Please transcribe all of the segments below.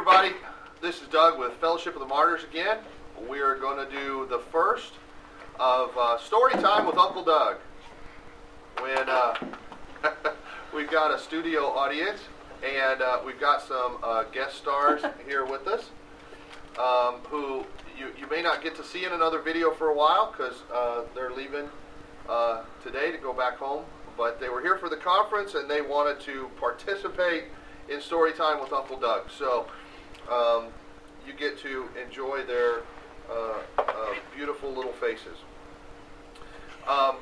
everybody. This is Doug with Fellowship of the Martyrs again. We are going to do the first of Storytime with Uncle Doug. When we've got a studio audience, and we've got some guest stars here with us, who you may not get to see in another video for a while because they're leaving today to go back home. But they were here for the conference, and they wanted to participate in Storytime with Uncle Doug. So you get to enjoy their beautiful little faces.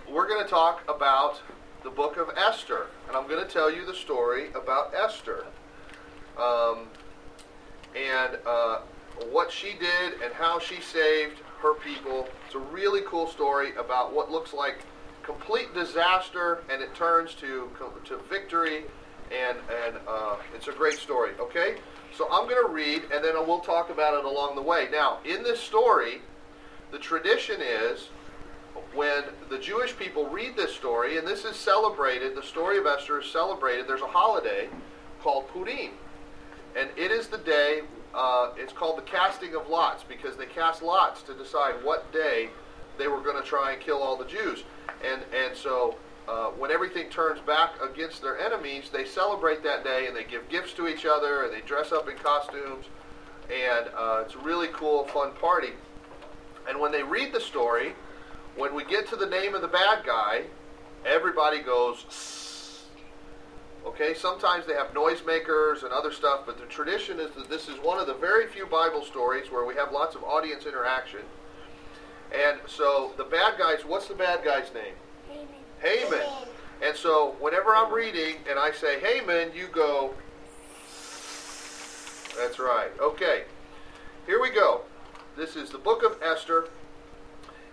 We're going to talk about the book of Esther, and I'm going to tell you the story about Esther and what she did and how she saved her people. It's a really cool story about what looks like complete disaster, and it turns to victory, and it's a great story. Okay, so I'm going to read, and then we'll talk about it along the way. Now, in this story, the tradition is when the Jewish people read this story, and this is celebrated, the story of Esther is celebrated, there's a holiday called Purim, and it is the day, it's called the casting of lots, because they cast lots to decide what day they were going to try and kill all the Jews. And so when everything turns back against their enemies, they celebrate that day, and they give gifts to each other, and they dress up in costumes, and it's a really cool, fun party. And when they read the story, when we get to the name of the bad guy, everybody goes, "Sss." Okay, sometimes they have noisemakers and other stuff, but the tradition is that this is one of the very few Bible stories where we have lots of audience interaction. And so the bad guys, what's the bad guy's name? Haman. And so whenever I'm reading and I say Haman, you go, that's right. Okay, here we go. This is the book of Esther.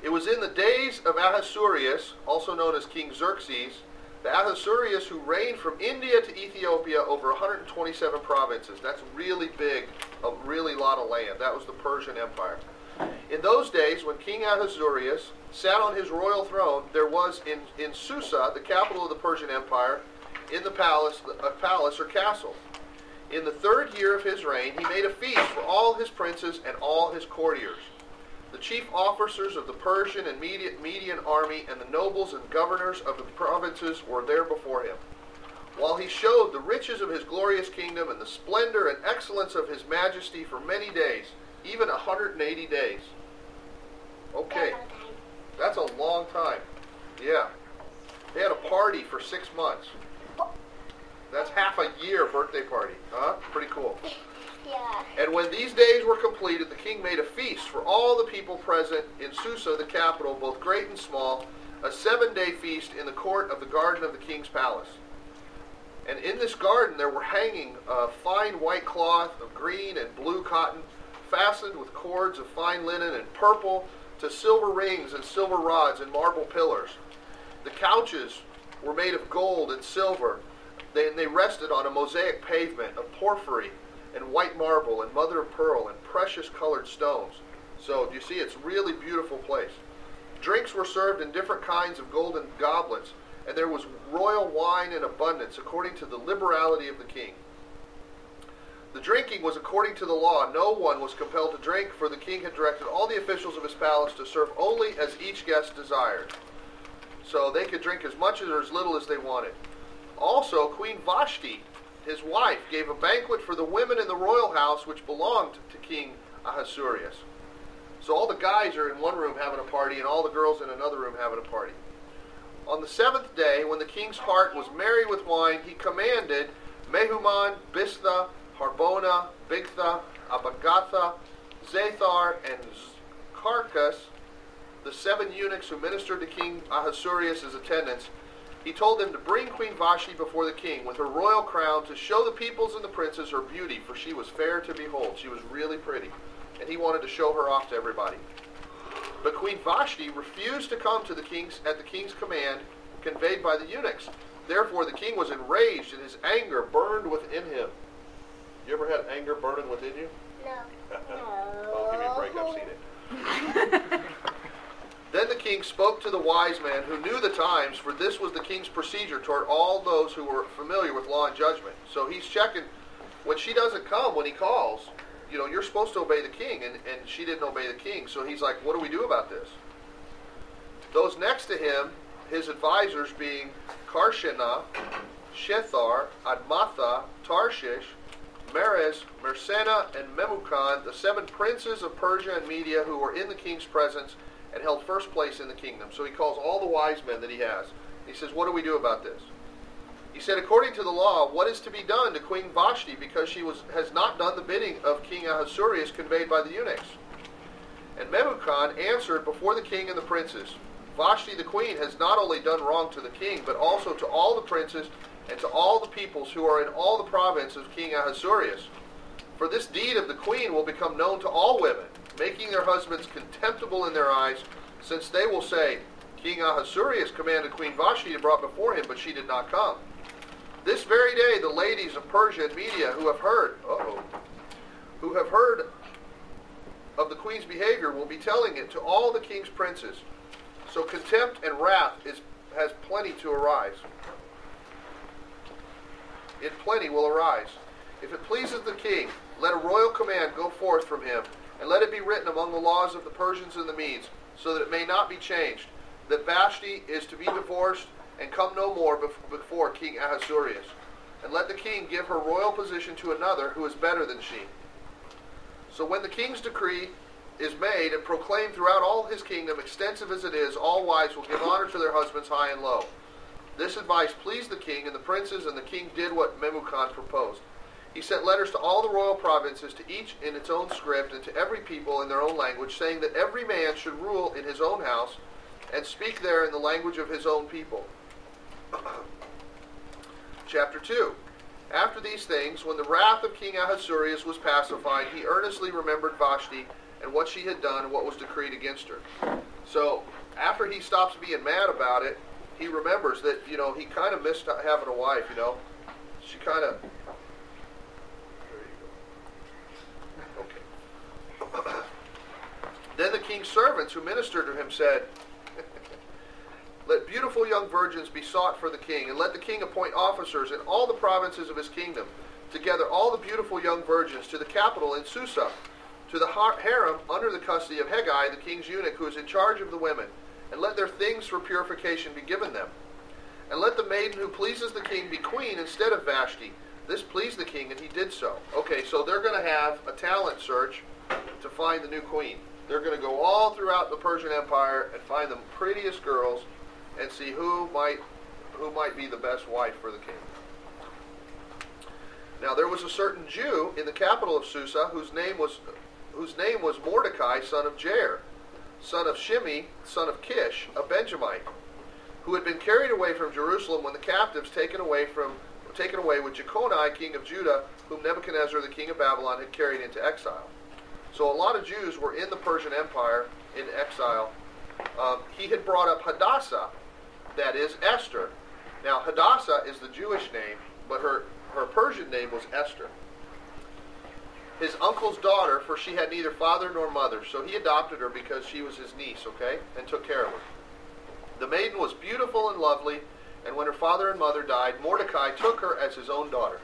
It was in the days of Ahasuerus, also known as King Xerxes, the Ahasuerus who reigned from India to Ethiopia over 127 provinces. That's really big, a really lot of land. That was the Persian Empire. In those days, when King Ahasuerus sat on his royal throne, there was in Susa, the capital of the Persian Empire, in the palace, a palace or castle. In the third year of his reign, he made a feast for all his princes and all his courtiers. The chief officers of the Persian and Median army and the nobles and governors of the provinces were there before him, while he showed the riches of his glorious kingdom and the splendor and excellence of his majesty for many days, even 180 days. Okay, that's a long time. Yeah. They had a party for 6 months. That's half a year birthday party. Huh? Pretty cool. Yeah. And when these days were completed, the king made a feast for all the people present in Susa, the capital, both great and small, a 7-day feast in the court of the garden of the king's palace. And in this garden there were hanging fine white cloth of green and blue cotton, fastened with cords of fine linen and purple, to silver rings and silver rods and marble pillars. The couches were made of gold and silver. They rested on a mosaic pavement of porphyry and white marble and mother of pearl and precious colored stones. So, do you see, it's a really beautiful place. Drinks were served in different kinds of golden goblets, and there was royal wine in abundance, according to the liberality of the king. The drinking was according to the law. No one was compelled to drink, for the king had directed all the officials of his palace to serve only as each guest desired. So they could drink as much or as little as they wanted. Also, Queen Vashti, his wife, gave a banquet for the women in the royal house which belonged to King Ahasuerus. So all the guys are in one room having a party, and all the girls in another room having a party. On the 7th day, when the king's heart was merry with wine, he commanded Mehuman, Biztha, Harbona, Bigtha, Abagatha, Zathar, and Carcas, the 7 eunuchs who ministered to King Ahasuerus as attendants. He told them to bring Queen Vashti before the king with her royal crown to show the peoples and the princes her beauty, for she was fair to behold. She was really pretty, and he wanted to show her off to everybody. But Queen Vashti refused to come to the king's at the king's command conveyed by the eunuchs. Therefore the king was enraged, and his anger burned within him. You ever had anger burning within you? No. Oh, give me a break. I've seen it. Then the king spoke to the wise man who knew the times, for this was the king's procedure toward all those who were familiar with law and judgment. So he's checking when she doesn't come when he calls, you're supposed to obey the king, and she didn't obey the king. So he's like, what do we do about this? Those next to him, his advisors being Karshena, Shethar, Admatha, Tarshish, Meres, Mersena, and Memucan, the 7 princes of Persia and Media who were in the king's presence and held first place in the kingdom. So he calls all the wise men that he has. He says, what do we do about this? He said, according to the law, what is to be done to Queen Vashti because she has not done the bidding of King Ahasuerus conveyed by the eunuchs? And Memucan answered before the king and the princes, Vashti the queen has not only done wrong to the king, but also to all the princes and to all the peoples who are in all the province of King Ahasuerus. For this deed of the queen will become known to all women, making their husbands contemptible in their eyes, since they will say, King Ahasuerus commanded Queen Vashti to be brought before him, but she did not come. This very day the ladies of Persia and Media who have heard of the queen's behavior will be telling it to all the king's princes. So contempt and wrath has plenty to arise. In plenty will arise. If it pleases the king, let a royal command go forth from him, and let it be written among the laws of the Persians and the Medes, so that it may not be changed, that Vashti is to be divorced and come no more before King Ahasuerus. And let the king give her royal position to another who is better than she. So when the king's decree is made and proclaimed throughout all his kingdom, extensive as it is, all wives will give honor to their husbands high and low. This advice pleased the king and the princes, and the king did what Memucan proposed. He sent letters to all the royal provinces, to each in its own script, and to every people in their own language, saying that every man should rule in his own house and speak there in the language of his own people. Chapter 2. After these things, when the wrath of King Ahasuerus was pacified, he earnestly remembered Vashti and what she had done and what was decreed against her. So, after he stops being mad about it, he remembers that, he kind of missed having a wife, She kind of... There you go. Okay. Then the king's servants who ministered to him said, let beautiful young virgins be sought for the king, and let the king appoint officers in all the provinces of his kingdom, together all the beautiful young virgins, to the capital in Susa, to the harem under the custody of Hegai, the king's eunuch, who is in charge of the women, and let their things for purification be given them. And let the maiden who pleases the king be queen instead of Vashti. This pleased the king, and he did so. Okay, so they're going to have a talent search to find the new queen. They're going to go all throughout the Persian Empire and find the prettiest girls and see who might be the best wife for the king. Now there was a certain Jew in the capital of Susa whose name was Mordecai, son of Jair, son of Shimei, son of Kish, a Benjamite, who had been carried away from Jerusalem when the captives taken away with Jeconiah, king of Judah, whom Nebuchadnezzar, the king of Babylon, had carried into exile. So a lot of Jews were in the Persian Empire in exile. He had brought up Hadassah, that is Esther. Now Hadassah is the Jewish name, but her Persian name was Esther. His uncle's daughter, for she had neither father nor mother. So he adopted her because she was his niece, okay, and took care of her. The maiden was beautiful and lovely, and when her father and mother died, Mordecai took her as his own daughter.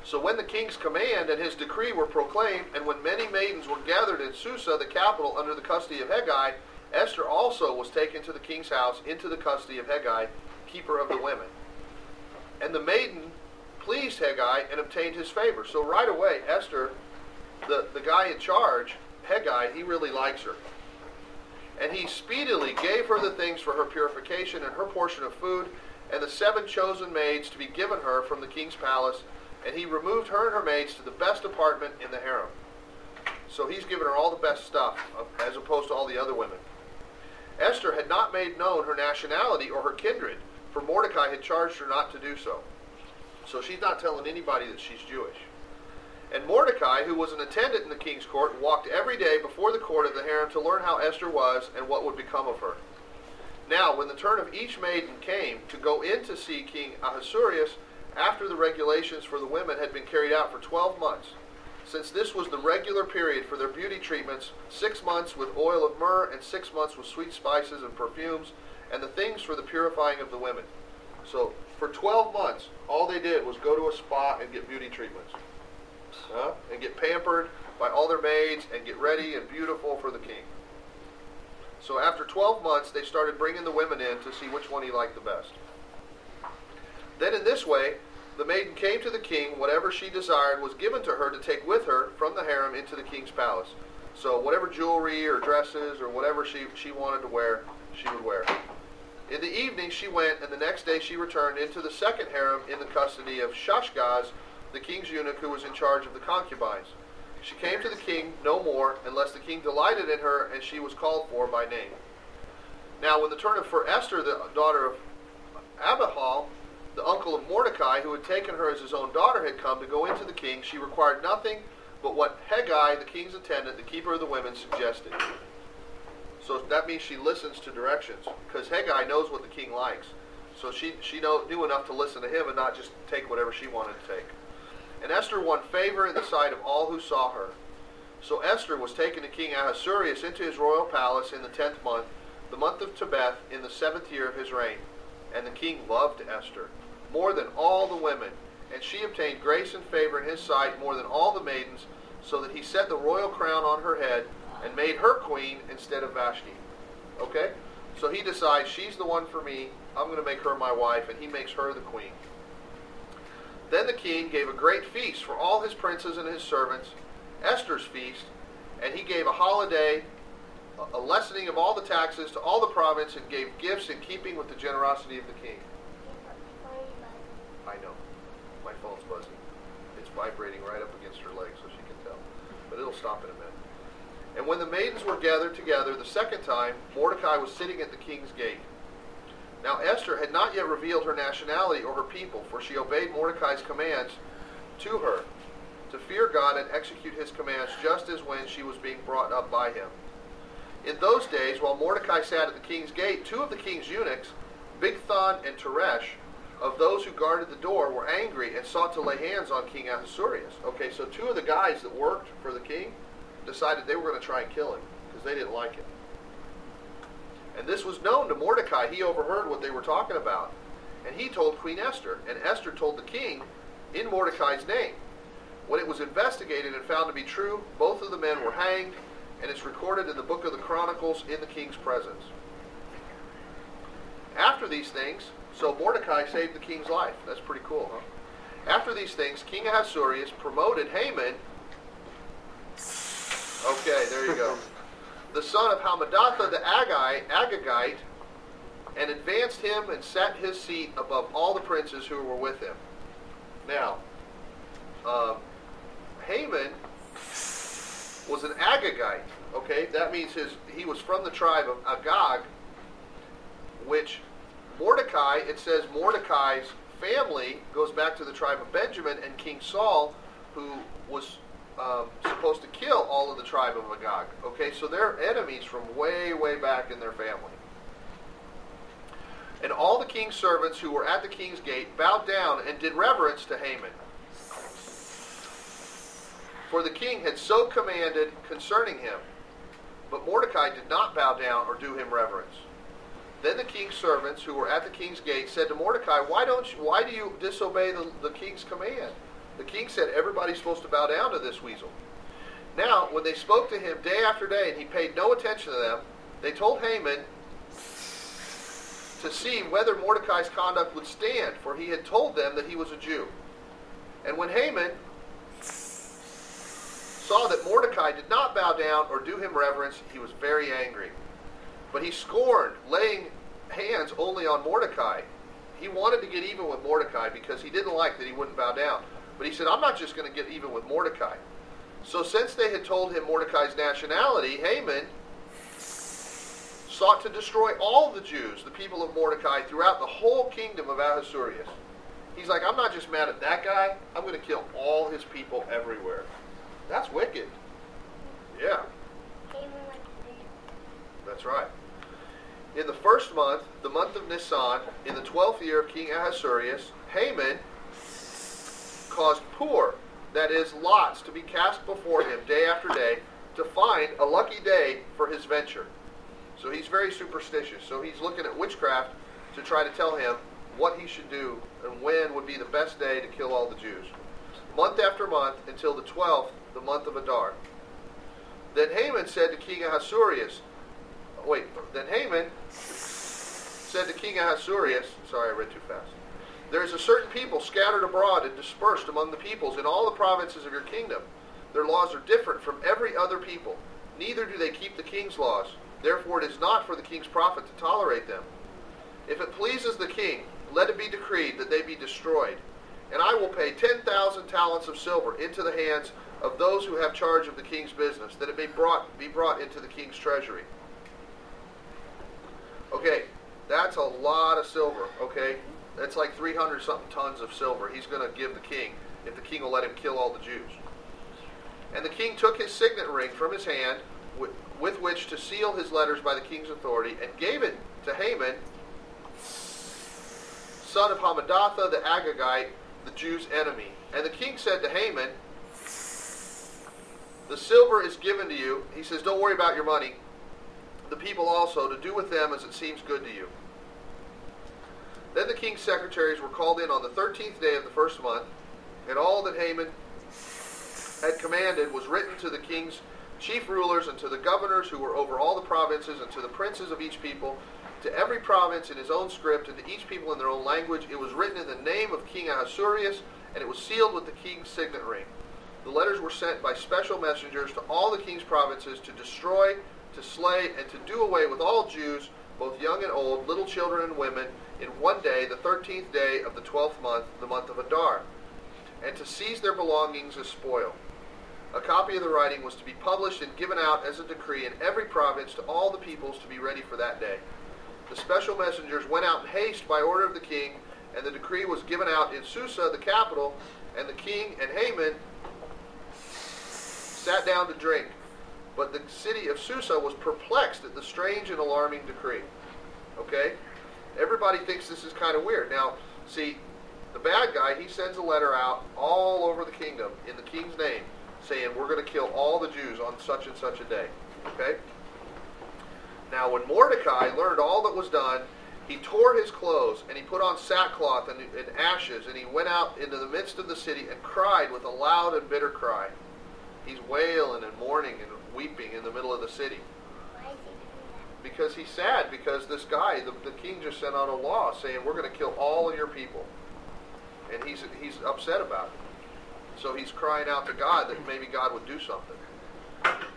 So when the king's command and his decree were proclaimed, and when many maidens were gathered in Susa, the capital, under the custody of Hegai, Esther also was taken to the king's house into the custody of Hegai, keeper of the women. And the maiden pleased Hegai and obtained his favor. So right away, Esther, the guy in charge, Hegai, he really likes her. And he speedily gave her the things for her purification and her portion of food, and the 7 chosen maids to be given her from the king's palace, and he removed her and her maids to the best apartment in the harem. So he's given her all the best stuff, as opposed to all the other women. Esther had not made known her nationality or her kindred, for Mordecai had charged her not to do so. So she's not telling anybody that she's Jewish. And Mordecai, who was an attendant in the king's court, walked every day before the court of the harem to learn how Esther was and what would become of her. Now, when the turn of each maiden came to go in to see King Ahasuerus, after the regulations for the women had been carried out for 12 months, since this was the regular period for their beauty treatments, 6 months with oil of myrrh and 6 months with sweet spices and perfumes, and the things for the purifying of the women. So For 12 months, all they did was go to a spa and get beauty treatments. And get pampered by all their maids and get ready and beautiful for the king. So after 12 months, they started bringing the women in to see which one he liked the best. Then in this way, the maiden came to the king. Whatever she desired was given to her to take with her from the harem into the king's palace. So whatever jewelry or dresses or whatever she wanted to wear, she would wear. In the evening she went, and the next day she returned into the second harem in the custody of Shashgaz, the king's eunuch who was in charge of the concubines. She came to the king no more, unless the king delighted in her, and she was called for by name. Now when the turn for Esther, the daughter of Abihail, the uncle of Mordecai, who had taken her as his own daughter, had come to go into the king, she required nothing but what Hegai, the king's attendant, the keeper of the women, suggested. So that means she listens to directions, because Hegai knows what the king likes. So she knew enough to listen to him and not just take whatever she wanted to take. And Esther won favor in the sight of all who saw her. So Esther was taken to King Ahasuerus into his royal palace in the 10th month, the month of Tebeth, in the 7th year of his reign. And the king loved Esther more than all the women, and she obtained grace and favor in his sight more than all the maidens, so that he set the royal crown on her head and made her queen instead of Vashti. Okay? So he decides, she's the one for me, I'm going to make her my wife, and he makes her the queen. Then the king gave a great feast for all his princes and his servants, Esther's feast, and he gave a holiday, a lessening of all the taxes to all the province, and gave gifts in keeping with the generosity of the king. I know. My phone's buzzing. It's vibrating right up against her leg so she can tell. But it'll stop in a minute. And when the maidens were gathered together the second time, Mordecai was sitting at the king's gate. Now Esther had not yet revealed her nationality or her people, for she obeyed Mordecai's commands to her, to fear God and execute his commands, just as when she was being brought up by him. In those days, while Mordecai sat at the king's gate, two of the king's eunuchs, Bigthan and Teresh, of those who guarded the door, were angry and sought to lay hands on King Ahasuerus. Okay, so two of the guys that worked for the king decided they were going to try and kill him because they didn't like him. And this was known to Mordecai. He overheard what they were talking about. And he told Queen Esther. And Esther told the king in Mordecai's name. When it was investigated and found to be true, both of the men were hanged, and it's recorded in the book of the Chronicles in the king's presence. After these things, so Mordecai saved the king's life. That's pretty cool, huh? After these things, King Ahasuerus promoted Haman, okay, there you go, the son of Hammedatha the Agagite, and advanced him and set his seat above all the princes who were with him. Now, Haman was an Agagite. Okay, that means he was from the tribe of Agag, which Mordecai, it says Mordecai's family goes back to the tribe of Benjamin, and King Saul, who was supposed to kill all of the tribe of Agag. Okay, so they're enemies from way, way back in their family. And all the king's servants who were at the king's gate bowed down and did reverence to Haman. For the king had so commanded concerning him. But Mordecai did not bow down or do him reverence. Then the king's servants who were at the king's gate said to Mordecai, why do you disobey the king's command? The king said everybody's supposed to bow down to this weasel. Now, when they spoke to him day after day, and he paid no attention to them, they told Haman to see whether Mordecai's conduct would stand, for he had told them that he was a Jew. And when Haman saw that Mordecai did not bow down or do him reverence, he was very angry. But he scorned laying hands only on Mordecai. He wanted to get even with Mordecai because he didn't like that he wouldn't bow down. But he said, I'm not just going to get even with Mordecai. So since they had told him Mordecai's nationality, Haman sought to destroy all the Jews, the people of Mordecai, throughout the whole kingdom of Ahasuerus. He's like, I'm not just mad at that guy, I'm going to kill all his people everywhere. That's wicked. Yeah. That's right. In the first month, the month of Nisan, in the 12th year of King Ahasuerus, Haman caused pur, that is, lots, to be cast before him day after day to find a lucky day for his venture. So he's very superstitious. So he's looking at witchcraft to try to tell him what he should do and when would be the best day to kill all the Jews. Month after month, until the 12th, the month of Adar. Then Haman said to King Ahasuerus, sorry, I read too fast. There is a certain people scattered abroad and dispersed among the peoples in all the provinces of your kingdom. Their laws are different from every other people. Neither do they keep the king's laws. Therefore it is not for the king's profit to tolerate them. If it pleases the king, let it be decreed that they be destroyed. And I will pay 10,000 talents of silver into the hands of those who have charge of the king's business, that it may be brought into the king's treasury. Okay, that's a lot of silver, okay? That's like 300-something tons of silver he's going to give the king, if the king will let him kill all the Jews. And the king took his signet ring from his hand, with which to seal his letters by the king's authority, and gave it to Haman, son of Hammedatha the Agagite, the Jews' enemy. And the king said to Haman, the silver is given to you. He says, don't worry about your money. The people also, to do with them as it seems good to you. Then the king's secretaries were called in on the 13th day of the first month, and all that Haman had commanded was written to the king's chief rulers and to the governors who were over all the provinces and to the princes of each people, to every province in his own script and to each people in their own language. It was written in the name of King Ahasuerus, and it was sealed with the king's signet ring. The letters were sent by special messengers to all the king's provinces to destroy, to slay, and to do away with all Jews, both young and old, little children and women, in one day, the 13th day of the 12th month, the month of Adar, and to seize their belongings as spoil. A copy of the writing was to be published and given out as a decree in every province to all the peoples to be ready for that day. The special messengers went out in haste by order of the king, and the decree was given out in Susa, the capital, and the king and Haman sat down to drink. But the city of Susa was perplexed at the strange and alarming decree. Okay? Everybody thinks this is kind of weird. Now, see, the bad guy, he sends a letter out all over the kingdom in the king's name, saying we're going to kill all the Jews on such and such a day. Okay? Now, when Mordecai learned all that was done, he tore his clothes, and he put on sackcloth and ashes, and he went out into the midst of the city and cried with a loud and bitter cry. He's wailing and mourning and weeping in the middle of the city. Why is he doing that? Because he's sad, because this guy, the king just sent out a law saying we're going to kill all of your people. And he's upset about it. So he's crying out to God that maybe God would do something.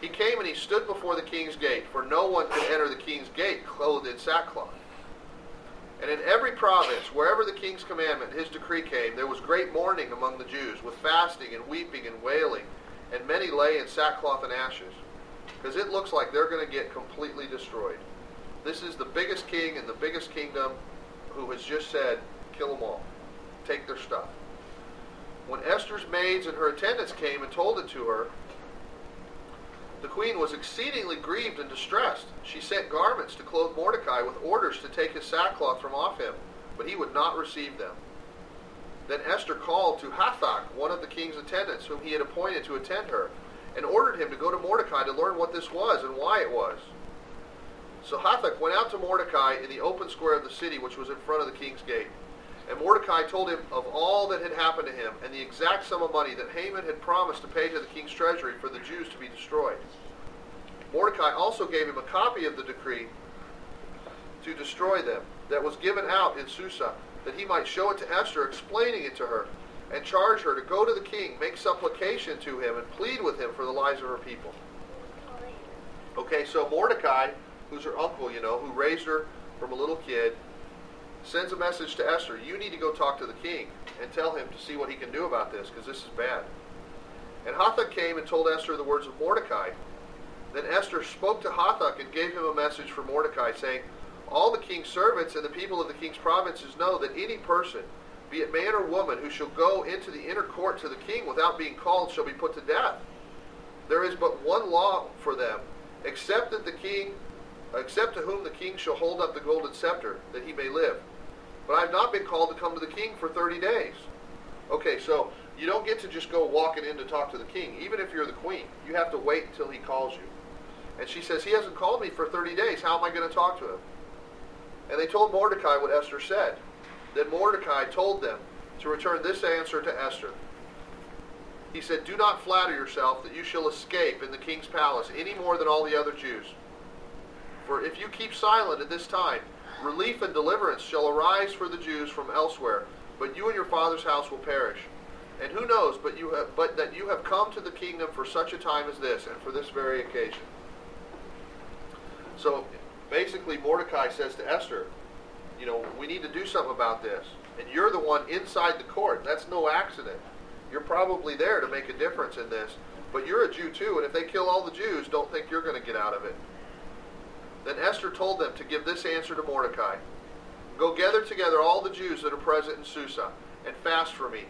He came and he stood before the king's gate, for no one could enter the king's gate clothed in sackcloth. And in every province, wherever the king's commandment, his decree came, there was great mourning among the Jews, with fasting and weeping and wailing, and many lay in sackcloth and ashes, because it looks like they're going to get completely destroyed. This is the biggest king in the biggest kingdom who has just said, kill them all. Take their stuff. When Esther's maids and her attendants came and told it to her, the queen was exceedingly grieved and distressed. She sent garments to clothe Mordecai with orders to take his sackcloth from off him, but he would not receive them. Then Esther called to Hathach, one of the king's attendants, whom he had appointed to attend her, and ordered him to go to Mordecai to learn what this was and why it was. So Hathach went out to Mordecai in the open square of the city, which was in front of the king's gate. And Mordecai told him of all that had happened to him, and the exact sum of money that Haman had promised to pay to the king's treasury for the Jews to be destroyed. Mordecai also gave him a copy of the decree to destroy them, that was given out in Susa, that he might show it to Esther, explaining it to her, and charge her to go to the king, make supplication to him, and plead with him for the lives of her people. Okay, so Mordecai, who's her uncle, who raised her from a little kid, sends a message to Esther. You need to go talk to the king and tell him to see what he can do about this, because this is bad. And Hathach came and told Esther the words of Mordecai. Then Esther spoke to Hathach and gave him a message for Mordecai, saying, all the king's servants and the people of the king's provinces know that any person, be it man or woman, who shall go into the inner court to the king without being called shall be put to death. There is but one law for them, except to whom the king shall hold up the golden scepter, that he may live. But I have not been called to come to the king for 30 days. Okay, so you don't get to just go walking in to talk to the king, even if you're the queen. You have to wait until he calls you. And she says, he hasn't called me for 30 days. How am I going to talk to him? And they told Mordecai what Esther said. Then Mordecai told them to return this answer to Esther. He said, "Do not flatter yourself that you shall escape in the king's palace any more than all the other Jews. For if you keep silent at this time, relief and deliverance shall arise for the Jews from elsewhere, but you and your father's house will perish. And who knows but that you have come to the kingdom for such a time as this, and for this very occasion." So basically Mordecai says to Esther, we need to do something about this. And you're the one inside the court. That's no accident. You're probably there to make a difference in this. But you're a Jew too, and if they kill all the Jews, don't think you're going to get out of it. Then Esther told them to give this answer to Mordecai. "Go gather together all the Jews that are present in Susa, and fast for me.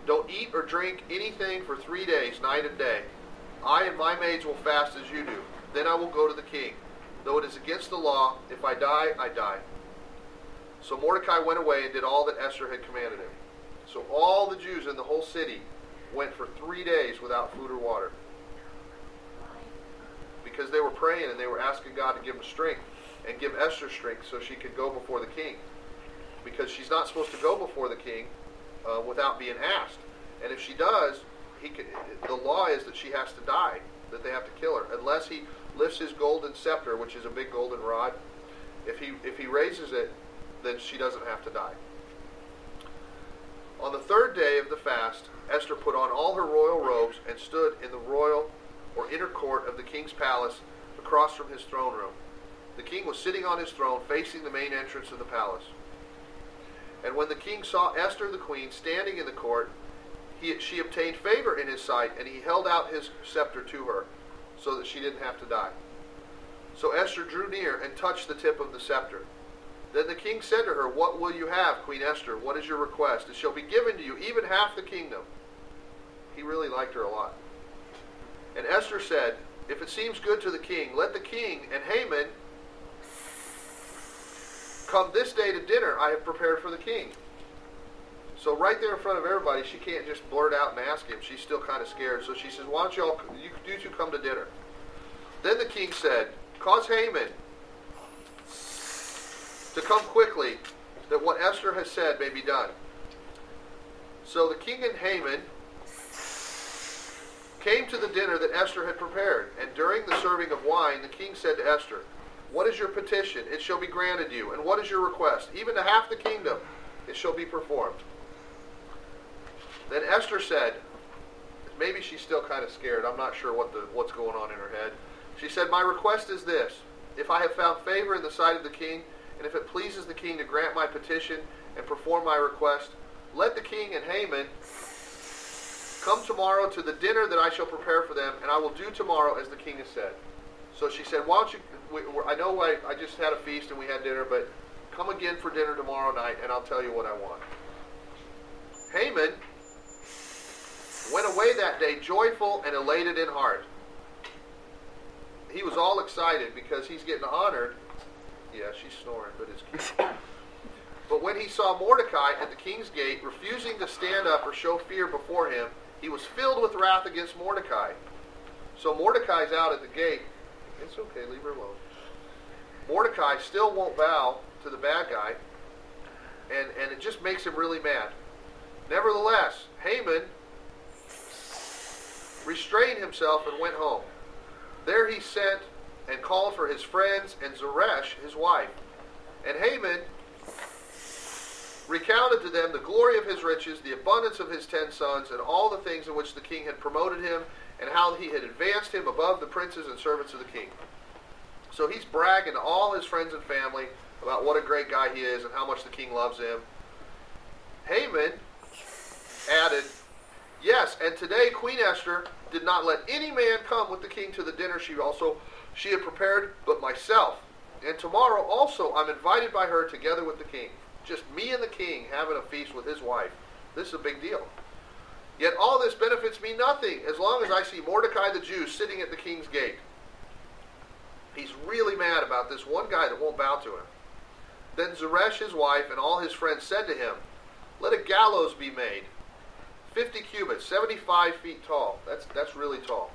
Don't eat or drink anything for 3 days, night and day. I and my maids will fast as you do. Then I will go to the king. Though it is against the law, if I die, I die." So Mordecai went away and did all that Esther had commanded him. So all the Jews in the whole city went for 3 days without food or water, because they were praying and they were asking God to give them strength and give Esther strength so she could go before the king, because she's not supposed to go before the king without being asked. And if she does, the law is that she has to die, that they have to kill her, unless he lifts his golden scepter, which is a big golden rod. If he raises it, then she doesn't have to die. On the third day of the fast, Esther put on all her royal robes and stood in the royal or inner court of the king's palace across from his throne room. The king was sitting on his throne facing the main entrance of the palace. And when the king saw Esther the queen standing in the court, she obtained favor in his sight, and he held out his scepter to her so that she didn't have to die. So Esther drew near and touched the tip of the scepter. Then the king said to her, "What will you have, Queen Esther? What is your request? It shall be given to you, even half the kingdom." He really liked her a lot. And Esther said, "If it seems good to the king, let the king and Haman come this day to dinner I have prepared for the king." So right there in front of everybody, she can't just blurt out and ask him. She's still kind of scared. So she says, "Why don't you two come to dinner?" Then the king said, "Cause Haman to come quickly, that what Esther has said may be done." So the king and Haman came to the dinner that Esther had prepared. And during the serving of wine, the king said to Esther, "What is your petition? It shall be granted you. And what is your request? Even to half the kingdom, it shall be performed." Then Esther said, maybe she's still kind of scared. I'm not sure what's going on in her head. She said, "My request is this. If I have found favor in the sight of the king, and if it pleases the king to grant my petition and perform my request, let the king and Haman come tomorrow to the dinner that I shall prepare for them, and I will do tomorrow as the king has said." So she said, "Why don't you, I know I just had a feast and we had dinner, but come again for dinner tomorrow night and I'll tell you what I want." Haman went away that day joyful and elated in heart. He was all excited because he's getting honored. Yeah, she's snoring, but it's cute. But when he saw Mordecai at the king's gate refusing to stand up or show fear before him, he was filled with wrath against Mordecai. So Mordecai's out at the gate. It's okay, leave her alone. Mordecai still won't bow to the bad guy, and it just makes him really mad. Nevertheless, Haman restrained himself and went home. There he sent and called for his friends and Zeresh, his wife. And Haman recounted to them the glory of his riches, the abundance of his 10 sons, and all the things in which the king had promoted him, and how he had advanced him above the princes and servants of the king. So he's bragging to all his friends and family about what a great guy he is and how much the king loves him. Haman added, "Yes, and today Queen Esther did not let any man come with the king to the dinner she had prepared but myself. And tomorrow also I'm invited by her together with the king." Just me and the king having a feast with his wife. This is a big deal. "Yet all this benefits me nothing as long as I see Mordecai the Jew sitting at the king's gate." He's really mad about this one guy that won't bow to him. Then Zeresh his wife and all his friends said to him, "Let a gallows be made, 50 cubits, 75 feet tall." That's really tall.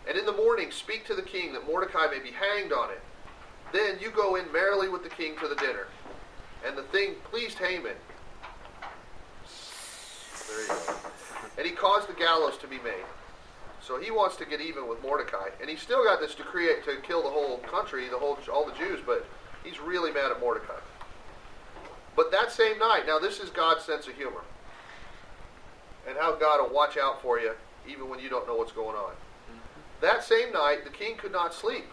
"And in the morning speak to the king that Mordecai may be hanged on it. Then you go in merrily with the king to the dinner. And the thing pleased Haman. There you go. And he caused the gallows to be made. So he wants to get even with Mordecai. And he's still got this decree to kill the whole country, all the Jews, but he's really mad at Mordecai. But that same night, now this is God's sense of humor. And how God will watch out for you even when you don't know what's going on. That same night, the king could not sleep.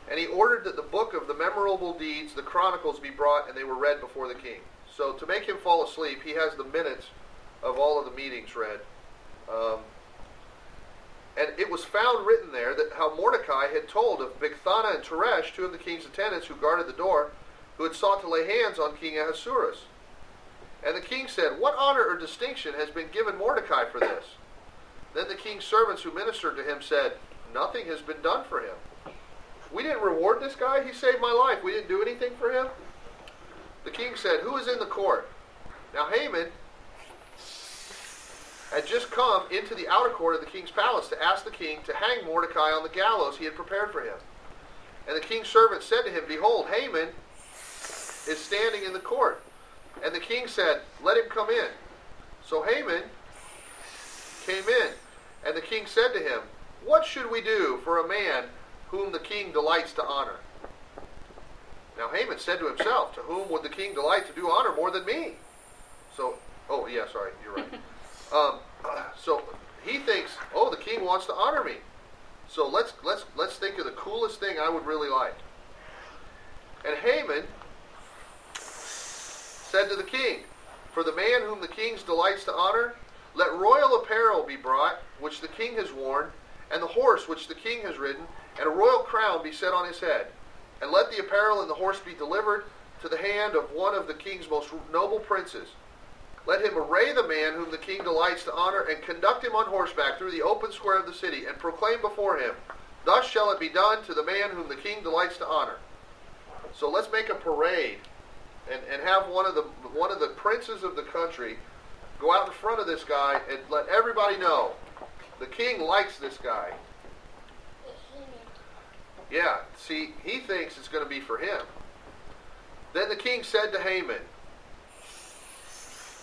And he ordered that the book of the memorable deeds, the chronicles, be brought, and they were read before the king. So to make him fall asleep, he has the minutes of all of the meetings read. And it was found written there that how Mordecai had told of Bigthana and Teresh, two of the king's attendants who guarded the door, who had sought to lay hands on King Ahasuerus. And the king said, "What honor or distinction has been given Mordecai for this?" Then the king's servants who ministered to him said, "Nothing has been done for him. We didn't reward this guy. He saved my life. We didn't do anything for him." The king said, "Who is in the court?" Now Haman had just come into the outer court of the king's palace to ask the king to hang Mordecai on the gallows he had prepared for him. And the king's servant said to him, "Behold, Haman is standing in the court." And the king said, "Let him come in." So Haman came in, and the king said to him, "What should we do for a man whom the king delights to honor?" Now Haman said to himself, "To whom would the king delight to do honor more than me?" So, you're right. So he thinks, the king wants to honor me. So let's think of the coolest thing I would really like. And Haman said to the king, "For the man whom the king delights to honor, let royal apparel be brought, which the king has worn, and the horse which the king has ridden, and a royal crown be set on his head. And let the apparel and the horse be delivered to the hand of one of the king's most noble princes. Let him array the man whom the king delights to honor, and conduct him on horseback through the open square of the city, and proclaim before him, Thus shall it be done to the man whom the king delights to honor." So let's make a parade and have one of the princes of the country go out in front of this guy and let everybody know the king likes this guy. Yeah, see, he thinks it's going to be for him. Then the king said to Haman,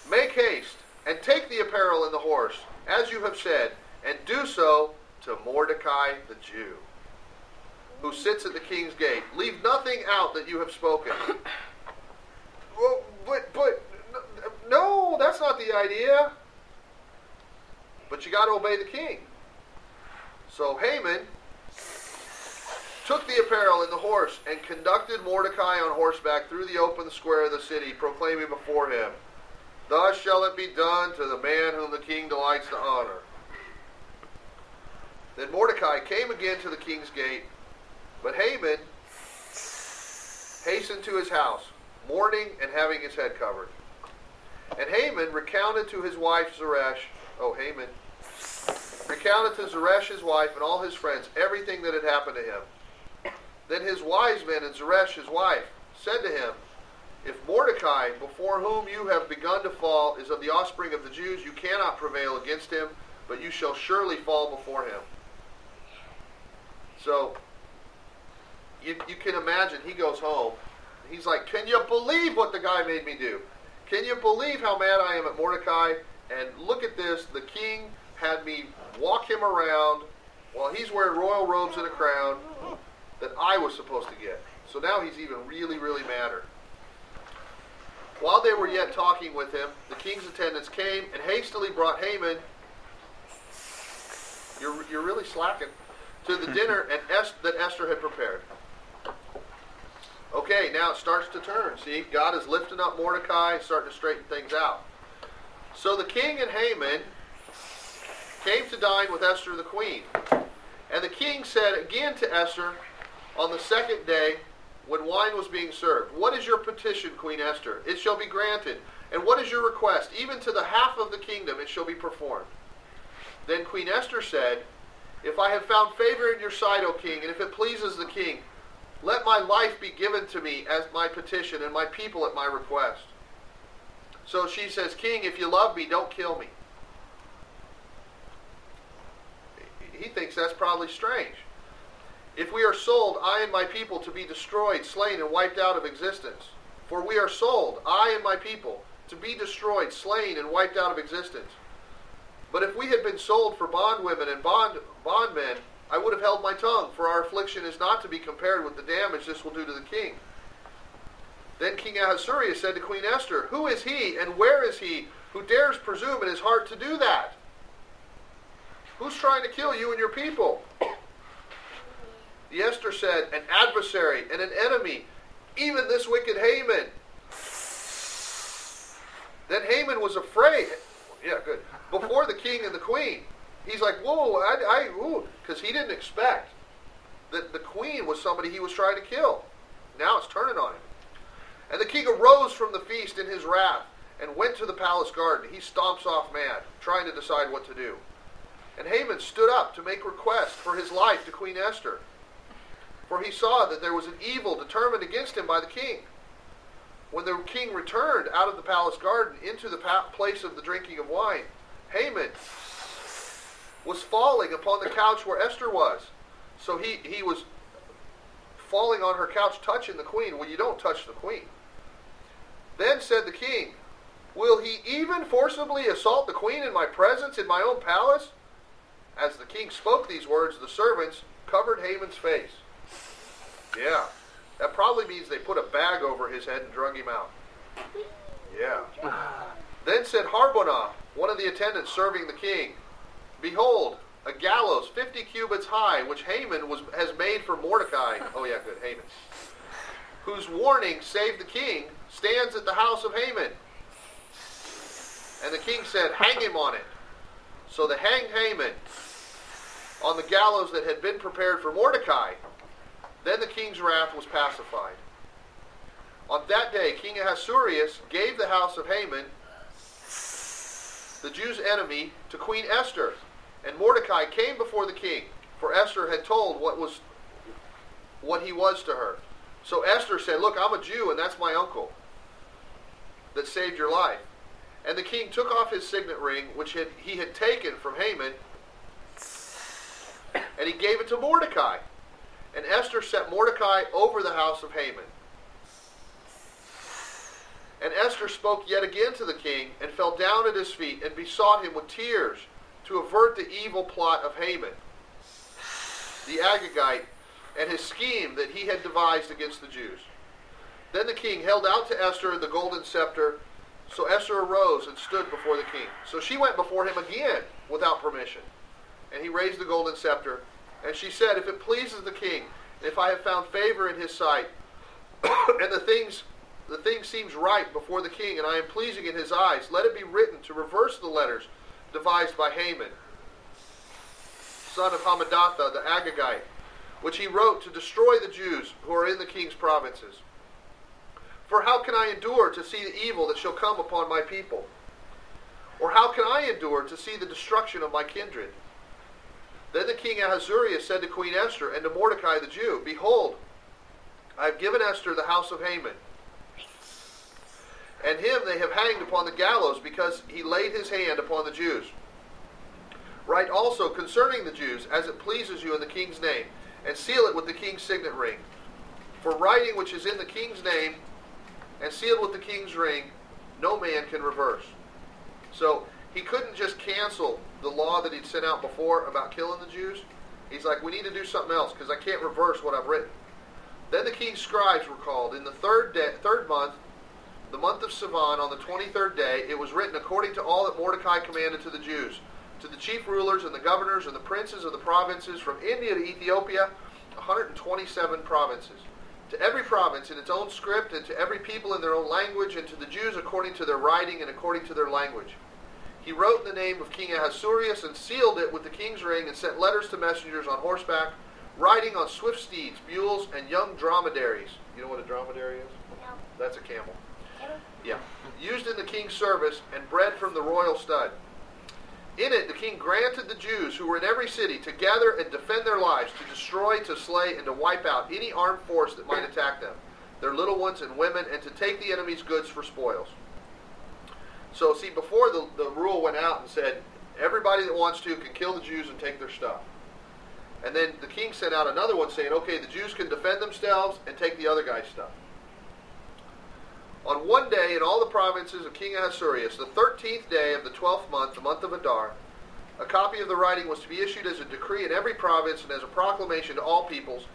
"Make haste, and take the apparel and the horse, as you have said, and do so to Mordecai the Jew, who sits at the king's gate. Leave nothing out that you have spoken." Well, but, no, that's not the idea. But you got to obey the king. So Haman took the apparel and the horse, and conducted Mordecai on horseback through the open square of the city, proclaiming before him, "Thus shall it be done to the man whom the king delights to honor." Then Mordecai came again to the king's gate, but Haman hastened to his house, mourning and having his head covered. And Haman recounted to his wife Zeresh, recounted to Zeresh his wife and all his friends everything that had happened to him. Then his wise men and Zeresh his wife said to him, "If Mordecai, before whom you have begun to fall, is of the offspring of the Jews, you cannot prevail against him, but you shall surely fall before him." So, you can imagine, he goes home. He's like, "Can you believe what the guy made me do? Can you believe how mad I am at Mordecai? And look at this, the king had me walk him around while he's wearing royal robes and a crown that I was supposed to get." So now he's even really, really madder. While they were yet talking with him, the king's attendants came and hastily brought Haman, you're really slacking, to the dinner that Esther had prepared. Okay, now it starts to turn. See, God is lifting up Mordecai, starting to straighten things out. So the king and Haman came to dine with Esther the queen. And the king said again to Esther on the second day, when wine was being served, "What is your petition, Queen Esther? It shall be granted. And what is your request? Even to the half of the kingdom it shall be performed." Then Queen Esther said, "If I have found favor in your sight, O king, and if it pleases the king, let my life be given to me as my petition, and my people at my request." So she says, "King, if you love me, don't kill me." He thinks that's probably strange. "If we are sold, I and my people, to be destroyed, slain, and wiped out of existence, For we are sold, I and my people, to be destroyed, slain, and wiped out of existence. But if we had been sold for bondwomen and bondmen, I would have held my tongue, for our affliction is not to be compared with the damage this will do to the king. Then King Ahasuerus said to Queen Esther, Who is he, and where is he, who dares presume in his heart to do that? Who's trying to kill you and your people? The Esther said, An adversary and an enemy, even this wicked Haman. Then Haman was afraid. Yeah, good. Before the king and the queen. He's like, whoa, because he didn't expect that the queen was somebody he was trying to kill. Now it's turning on him. And the king arose from the feast in his wrath and went to the palace garden. He stomps off mad, trying to decide what to do. And Haman stood up to make request for his life to Queen Esther. For he saw that there was an evil determined against him by the king. When the king returned out of the palace garden into the place of the drinking of wine, Haman was falling upon the couch where Esther was. So he was falling on her couch, touching the queen. Well, you don't touch the queen. Then said the king, Will he even forcibly assault the queen in my presence, in my own palace? As the king spoke these words, the servants covered Haman's face. Yeah, that probably means they put a bag over his head and drug him out. Yeah. Then said Harbonah, one of the attendants serving the king, Behold, a gallows 50 cubits high, which Haman has made for Mordecai. Oh yeah, good, Haman. Whose warning saved the king, stands at the house of Haman. And the king said, Hang him on it. So they hanged Haman on the gallows that had been prepared for Mordecai. Then the king's wrath was pacified. On that day, King Ahasuerus gave the house of Haman, the Jews' enemy, to Queen Esther. And Mordecai came before the king, for Esther had told what he was to her. So Esther said, Look, I'm a Jew, and that's my uncle that saved your life. And the king took off his signet ring, which he had taken from Haman, and he gave it to Mordecai. And Esther set Mordecai over the house of Haman. And Esther spoke yet again to the king, and fell down at his feet, and besought him with tears to avert the evil plot of Haman, the Agagite, and his scheme that he had devised against the Jews. Then the king held out to Esther the golden scepter. So Esther arose and stood before the king. So she went before him again without permission. And he raised the golden scepter. And she said, If it pleases the king, if I have found favor in his sight, and the thing seems right before the king, and I am pleasing in his eyes, let it be written to reverse the letters devised by Haman, son of Hammedatha, the Agagite, which he wrote to destroy the Jews who are in the king's provinces. For how can I endure to see the evil that shall come upon my people? Or how can I endure to see the destruction of my kindred? Then the king Ahasuerus said to Queen Esther and to Mordecai the Jew, Behold, I have given Esther the house of Haman, and him they have hanged upon the gallows, because he laid his hand upon the Jews. Write also concerning the Jews, as it pleases you in the king's name, and seal it with the king's signet ring. For writing which is in the king's name, and sealed with the king's ring, no man can reverse. So he couldn't just cancel the law that he'd sent out before about killing the Jews. He's like, we need to do something else, because I can't reverse what I've written. Then the king's scribes were called. In the third month, the month of Sivan, on the 23rd day, it was written according to all that Mordecai commanded to the Jews, to the chief rulers and the governors and the princes of the provinces, from India to Ethiopia, 127 provinces. To every province in its own script, and to every people in their own language, and to the Jews according to their writing and according to their language. He wrote in the name of King Ahasuerus, and sealed it with the king's ring, and sent letters to messengers on horseback, riding on swift steeds, mules, and young dromedaries. You know what a dromedary is? No. That's a camel. Yeah. Used in the king's service, and bred from the royal stud. In it the king granted the Jews who were in every city to gather and defend their lives, to destroy, to slay, and to wipe out any armed force that might attack them, their little ones and women, and to take the enemy's goods for spoils. So see, before the rule went out and said, everybody that wants to can kill the Jews and take their stuff. And then the king sent out another one saying, okay, the Jews can defend themselves and take the other guy's stuff. On one day in all the provinces of King Ahasuerus, the 13th day of the 12th month, the month of Adar, a copy of the writing was to be issued as a decree in every province and as a proclamation to all peoples,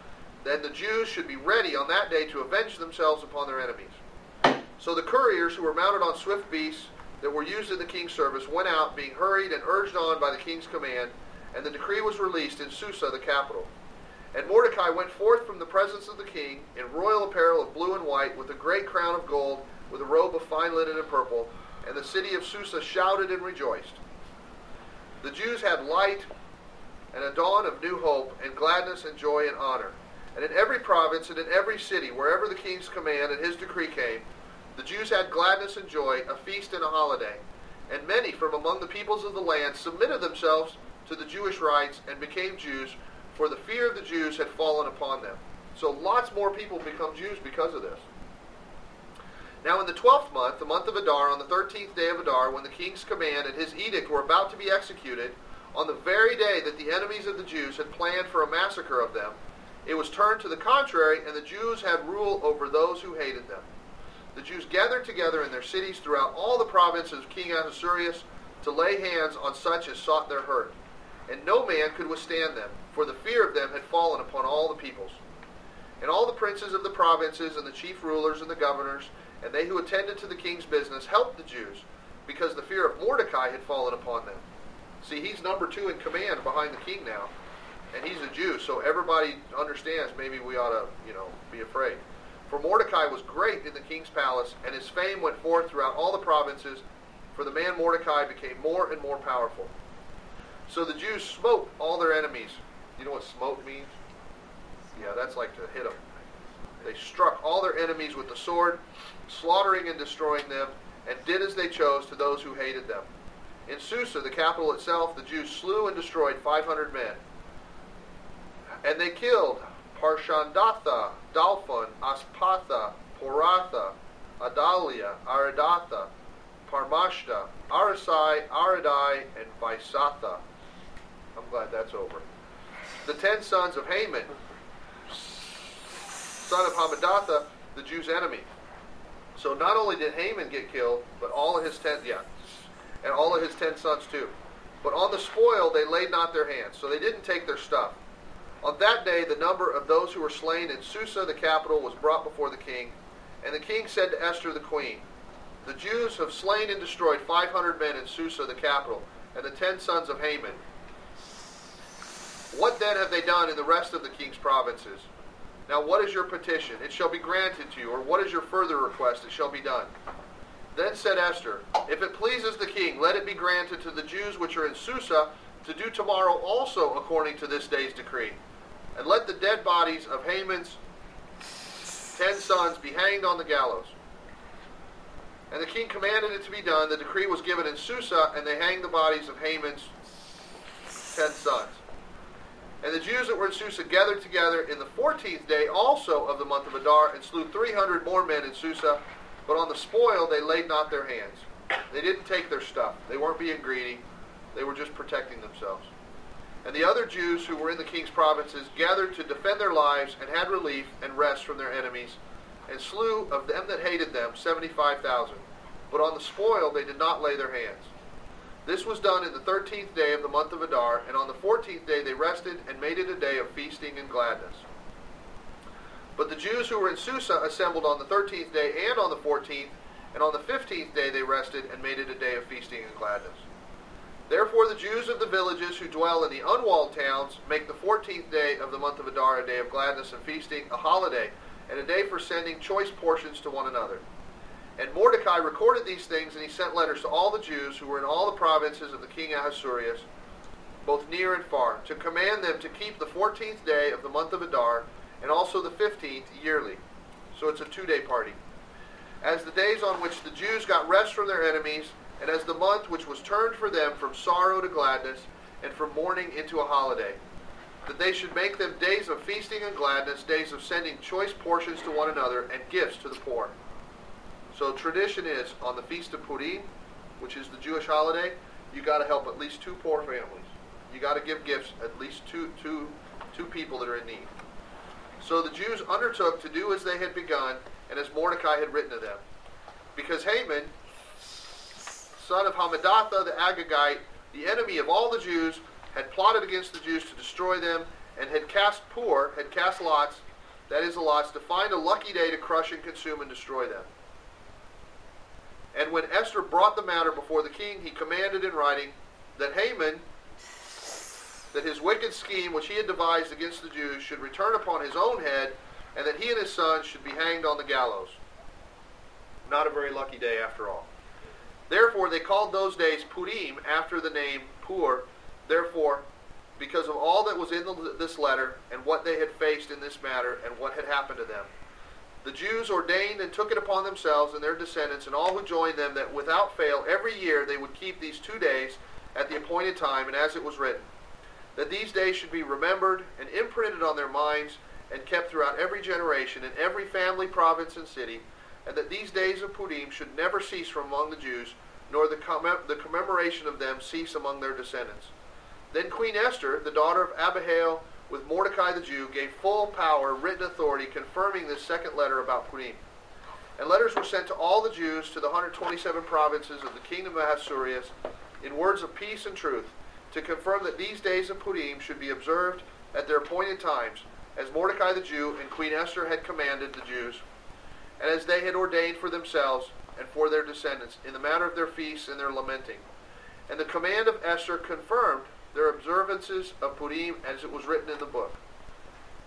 that the Jews should be ready on that day to avenge themselves upon their enemies. So the couriers, who were mounted on swift beasts that were used in the king's service, went out, being hurried and urged on by the king's command, and the decree was released in Susa, the capital. And Mordecai went forth from the presence of the king in royal apparel of blue and white, with a great crown of gold, with a robe of fine linen and purple, and the city of Susa shouted and rejoiced. The Jews had light and a dawn of new hope and gladness and joy and honor. And in every province and in every city, wherever the king's command and his decree came, the Jews had gladness and joy, a feast and a holiday. And many from among the peoples of the land submitted themselves to the Jewish rites and became Jews, for the fear of the Jews had fallen upon them. So lots more people become Jews because of this. Now in the 12th month, the month of Adar, on the 13th day of Adar, when the king's command and his edict were about to be executed, on the very day that the enemies of the Jews had planned for a massacre of them, it was turned to the contrary, and the Jews had rule over those who hated them. The Jews gathered together in their cities throughout all the provinces of King Ahasuerus to lay hands on such as sought their hurt. And no man could withstand them, for the fear of them had fallen upon all the peoples. And all the princes of the provinces and the chief rulers and the governors and they who attended to the king's business helped the Jews, because the fear of Mordecai had fallen upon them. See, he's number 2 in command behind the king now, and he's a Jew, so everybody understands maybe we ought to, be afraid. For Mordecai was great in the king's palace, and his fame went forth throughout all the provinces, for the man Mordecai became more and more powerful. So the Jews smote all their enemies. You know what smote means? Yeah, that's like to hit them. They struck all their enemies with the sword, slaughtering and destroying them, and did as they chose to those who hated them. In Susa, the capital itself, the Jews slew and destroyed 500 men. And they killed Parshandatha, Dalphon, Aspatha, Poratha, Adalia, Aridatha, Parmashta, Arasai, Aradai, and Vaisatha. I'm glad that's over. The 10 sons of Haman, son of Hammedatha, the Jews' enemy. So not only did Haman get killed, but all of his 10 sons too. But on the spoil they laid not their hands, so they didn't take their stuff. On that day the number of those who were slain in Susa, the capital, was brought before the king. And the king said to Esther the queen, the Jews have slain and destroyed 500 men in Susa, the capital, and the 10 sons of Haman. What then have they done in the rest of the king's provinces? Now what is your petition? It shall be granted to you. Or what is your further request? It shall be done. Then said Esther, if it pleases the king, let it be granted to the Jews which are in Susa to do tomorrow also according to this day's decree. And let the dead bodies of Haman's 10 sons be hanged on the gallows. And the king commanded it to be done. The decree was given in Susa, and they hanged the bodies of Haman's 10 sons. And the Jews that were in Susa gathered together in the 14th day also of the month of Adar, and slew 300 more men in Susa, but on the spoil they laid not their hands. They didn't take their stuff. They weren't being greedy. They were just protecting themselves. And the other Jews who were in the king's provinces gathered to defend their lives, and had relief and rest from their enemies, and slew of them that hated them 75,000. But on the spoil they did not lay their hands. This was done in the 13th day of the month of Adar, and on the 14th day they rested, and made it a day of feasting and gladness. But the Jews who were in Susa assembled on the 13th day and on the 14th, and on the 15th day they rested, and made it a day of feasting and gladness. Therefore the Jews of the villages who dwell in the unwalled towns make the 14th day of the month of Adar a day of gladness and feasting, a holiday, and a day for sending choice portions to one another. And Mordecai recorded these things, and he sent letters to all the Jews who were in all the provinces of the king Ahasuerus, both near and far, to command them to keep the 14th day of the month of Adar, and also the 15th yearly. So it's a 2-day party. As the days on which the Jews got rest from their enemies, and as the month which was turned for them from sorrow to gladness, and from mourning into a holiday, that they should make them days of feasting and gladness, days of sending choice portions to one another, and gifts to the poor. So tradition is, on the Feast of Purim, which is the Jewish holiday, you got to help at least 2 poor families. You got to give gifts at least two people that are in need. So the Jews undertook to do as they had begun, and as Mordecai had written to them. because Haman, son of Hammedatha the Agagite, the enemy of all the Jews, had plotted against the Jews to destroy them, and had cast lots, that is the lots, to find a lucky day to crush and consume and destroy them. And when Esther brought the matter before the king, he commanded in writing that Haman, that his wicked scheme which he had devised against the Jews should return upon his own head, and that he and his sons should be hanged on the gallows. Not a very lucky day after all. Therefore they called those days Purim, after the name Pur. Therefore, because of all that was in this letter, and what they had faced in this matter, and what had happened to them, the Jews ordained and took it upon themselves and their descendants, and all who joined them, that without fail every year they would keep these 2 days at the appointed time, and as it was written, that these days should be remembered and imprinted on their minds, and kept throughout every generation, in every family, province, and city, and that these days of Purim should never cease from among the Jews, nor the commemoration of them cease among their descendants. Then Queen Esther, the daughter of Abihail, with Mordecai the Jew, gave full power, written authority, confirming this second letter about Purim. And letters were sent to all the Jews, to the 127 provinces of the kingdom of Ahasuerus, in words of peace and truth, to confirm that these days of Purim should be observed at their appointed times, as Mordecai the Jew and Queen Esther had commanded the Jews, and as they had ordained for themselves and for their descendants, in the matter of their feasts and their lamenting. And the command of Esther confirmed their observances of Purim, as it was written in the book.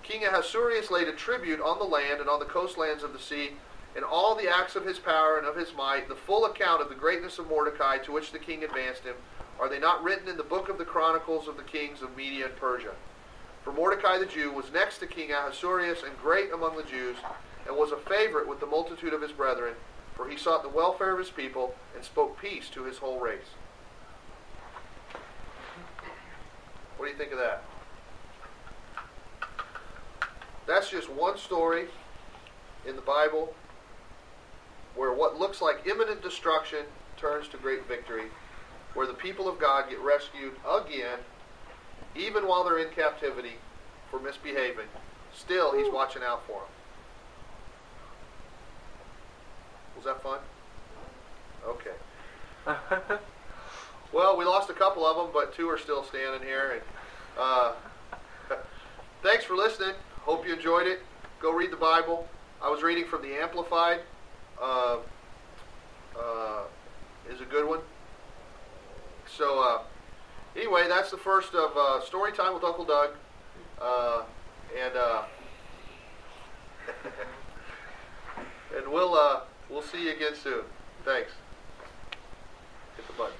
King Ahasuerus laid a tribute on the land and on the coastlands of the sea, in all the acts of his power and of his might, the full account of the greatness of Mordecai, to which the king advanced him. Are they not written in the book of the chronicles of the kings of Media and Persia? For Mordecai the Jew was next to King Ahasuerus, and great among the Jews, and was a favorite with the multitude of his brethren, for he sought the welfare of his people, and spoke peace to his whole race. What do you think of that? That's just one story in the Bible where what looks like imminent destruction turns to great victory, where the people of God get rescued again, even while they're in captivity for misbehaving. Still, he's watching out for them. Was that fun? Okay. Well, we lost a couple of them, but 2 are still standing here. And thanks for listening. Hope you enjoyed it. Go read the Bible. I was reading from the Amplified. Is a good one. So anyway, that's the first of Storytime with Uncle Doug. And we'll see you again soon. Thanks. Hit the button.